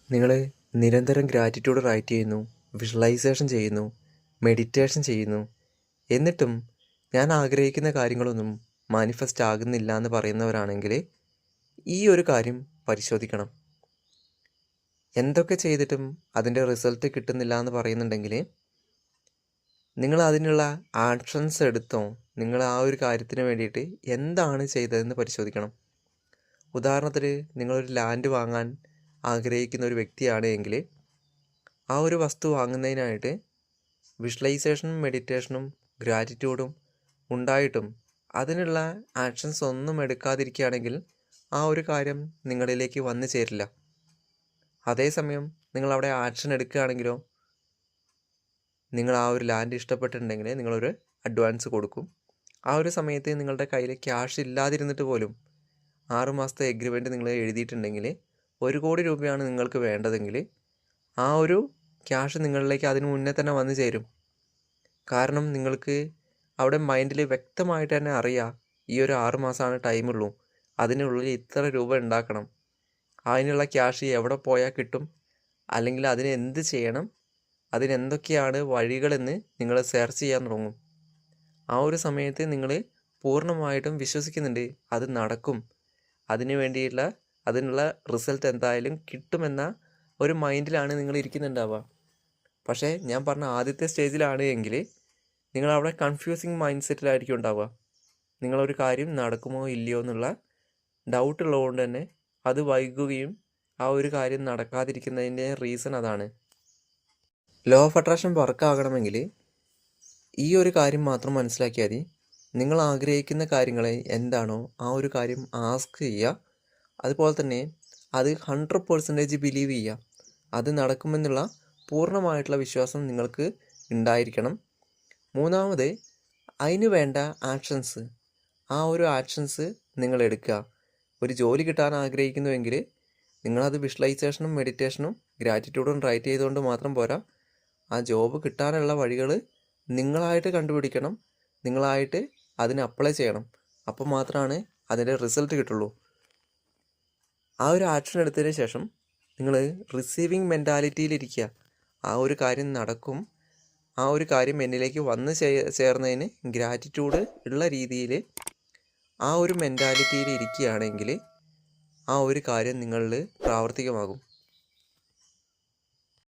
നിങ്ങൾ നിരന്തരം gratitude right ചെയ്യുന്നു, വിഷ്വലൈസേഷൻ ചെയ്യുന്നു, മെഡിറ്റേഷൻ ചെയ്യുന്നു. എന്നിട്ടും ഞാൻ ആഗ്രഹിക്കുന്ന കാര്യങ്ങളൊന്നും മാനിഫെസ്റ്റ് ആകുന്നില്ല എന്ന് പറയുന്നവരാണെങ്കിൽ ഈ ഒരു കാര്യം പരിശോധിക്കണം. എന്തൊക്കെ ചെയ്തിട്ടും അതിൻ്റെ റിസൾട്ട് കിട്ടുന്നില്ല എന്ന് പറയുന്നുണ്ടെങ്കിൽ നിങ്ങൾ അതിനുള്ള ആക്ഷൻസ് എടുത്തോ? നിങ്ങൾ ആ ഒരു കാര്യത്തിന് വേണ്ടിയിട്ട് എന്താണ് ചെയ്തതെന്ന് പരിശോധിക്കണം. ഉദാഹരണത്തിന് നിങ്ങളൊരു ലാൻഡ് വാങ്ങാൻ ആഗ്രഹിക്കുന്ന ഒരു വ്യക്തിയാണ് എങ്കിൽ ആ ഒരു വസ്തു വാങ്ങുന്നതിനായിട്ട് വിഷ്വലൈസേഷനും മെഡിറ്റേഷനും ഗ്രാറ്റിറ്റ്യൂഡും ഉണ്ടായിട്ടും അതിനുള്ള ആക്ഷൻസ് ഒന്നും എടുക്കാതിരിക്കുകയാണെങ്കിൽ ആ ഒരു കാര്യം നിങ്ങളിലേക്ക് വന്നു ചേരില്ല. അതേസമയം നിങ്ങളവിടെ ആക്ഷൻ എടുക്കുകയാണെങ്കിലോ, നിങ്ങൾ ആ ഒരു ലാൻഡ് ഇഷ്ടപ്പെട്ടിട്ടുണ്ടെങ്കിൽ നിങ്ങളൊരു അഡ്വാൻസ് കൊടുക്കും. ആ ഒരു സമയത്ത് നിങ്ങളുടെ കയ്യിൽ ക്യാഷ് ഇല്ലാതിരുന്നിട്ട് പോലും 6 മാസത്തെ എഗ്രിമെൻറ്റ് നിങ്ങൾ എഴുതിയിട്ടുണ്ടെങ്കിൽ 1 കോടി രൂപയാണ് നിങ്ങൾക്ക് വേണ്ടതെങ്കിൽ ആ ഒരു ക്യാഷ് നിങ്ങളിലേക്ക് അതിന് മുന്നേ തന്നെ വന്നു ചേരും. കാരണം നിങ്ങൾക്ക് അവിടെ മൈൻഡിൽ വ്യക്തമായിട്ട് തന്നെ അറിയാം, ഈ ഒരു 6 മാസമാണ് ടൈമുള്ളൂ, അതിനുള്ളിൽ ഇത്ര രൂപ ഉണ്ടാക്കണം, അതിനുള്ള ക്യാഷ് എവിടെ പോയാൽ കിട്ടും, അല്ലെങ്കിൽ അതിന് എന്ത് ചെയ്യണം, അതിനെന്തൊക്കെയാണ് വഴികളെന്ന് നിങ്ങൾ സെർച്ച് ചെയ്യാൻ തുടങ്ങും. ആ ഒരു സമയത്ത് നിങ്ങൾ പൂർണ്ണമായിട്ടും വിശ്വസിക്കുന്നുണ്ട് അത് നടക്കും, അതിനുള്ള റിസൾട്ട് എന്തായാലും കിട്ടുമെന്ന ഒരു മൈൻഡിലാണ് നിങ്ങൾ ഇരിക്കുന്നുണ്ടാവുക. പക്ഷേ ഞാൻ പറഞ്ഞ ആദ്യത്തെ സ്റ്റേജിലാണ് എങ്കിൽ നിങ്ങളവിടെ കൺഫ്യൂസിങ് മൈൻഡ് സെറ്റിലായിരിക്കും ഉണ്ടാവുക. നിങ്ങളൊരു കാര്യം നടക്കുമോ ഇല്ലയോ എന്നുള്ള ഡൗട്ട് ഉള്ളതുകൊണ്ട് തന്നെ അത് വൈകുകയും ആ ഒരു കാര്യം നടക്കാതിരിക്കുന്നതിൻ്റെ റീസൺ അതാണ്. ലോ ഓഫ് അട്രാക്ഷൻ വർക്കാകണമെങ്കിൽ ഈ ഒരു കാര്യം മാത്രം മനസ്സിലാക്കിയാൽ മതി. നിങ്ങൾ ആഗ്രഹിക്കുന്ന കാര്യങ്ങളെ എന്താണോ ആ ഒരു കാര്യം ആസ്ക് ചെയ്യുക. അതുപോലെ തന്നെ അത് 100% ബിലീവ് ചെയ്യുക. അത് നടക്കുമെന്നുള്ള പൂർണ്ണമായിട്ടുള്ള വിശ്വാസം നിങ്ങൾക്ക് ഉണ്ടായിരിക്കണം. മൂന്നാമത്, അതിന് വേണ്ട ആക്ഷൻസ്, ആ ഒരു ആക്ഷൻസ് നിങ്ങൾ എടുക്കുക. ഒരു ജോലി കിട്ടാൻ ആഗ്രഹിക്കുന്നുവെങ്കിൽ നിങ്ങളത് വിഷ്വലൈസേഷനും മെഡിറ്റേഷനും ഗ്രാറ്റിറ്റ്യൂഡും റൈറ്റ് ചെയ്തുകൊണ്ട് മാത്രം പോരാ. ആ ജോബ് കിട്ടാനുള്ള വഴികൾ നിങ്ങളായിട്ട് കണ്ടുപിടിക്കണം, നിങ്ങളായിട്ട് അതിന് അപ്ലൈ ചെയ്യണം. അപ്പോൾ മാത്രമാണ് അതിൻ്റെ റിസൾട്ട് കിട്ടുള്ളൂ. ആ ഒരു ആക്ഷൻ എടുത്തതിന് ശേഷം നിങ്ങൾ റിസീവിങ് മെൻറ്റാലിറ്റിയിലിരിക്കുക. ആ ഒരു കാര്യം നടക്കും, ആ ഒരു കാര്യം എന്നിലേക്ക് വന്ന് ചേർന്നതിന് ഗ്രാറ്റിറ്റ്യൂഡ് ഉള്ള രീതിയിൽ ആ ഒരു മെൻറ്റാലിറ്റിയിൽ ഇരിക്കുകയാണെങ്കിൽ ആ ഒരു കാര്യം നിങ്ങളിൽ പ്രാവർത്തികമാകും.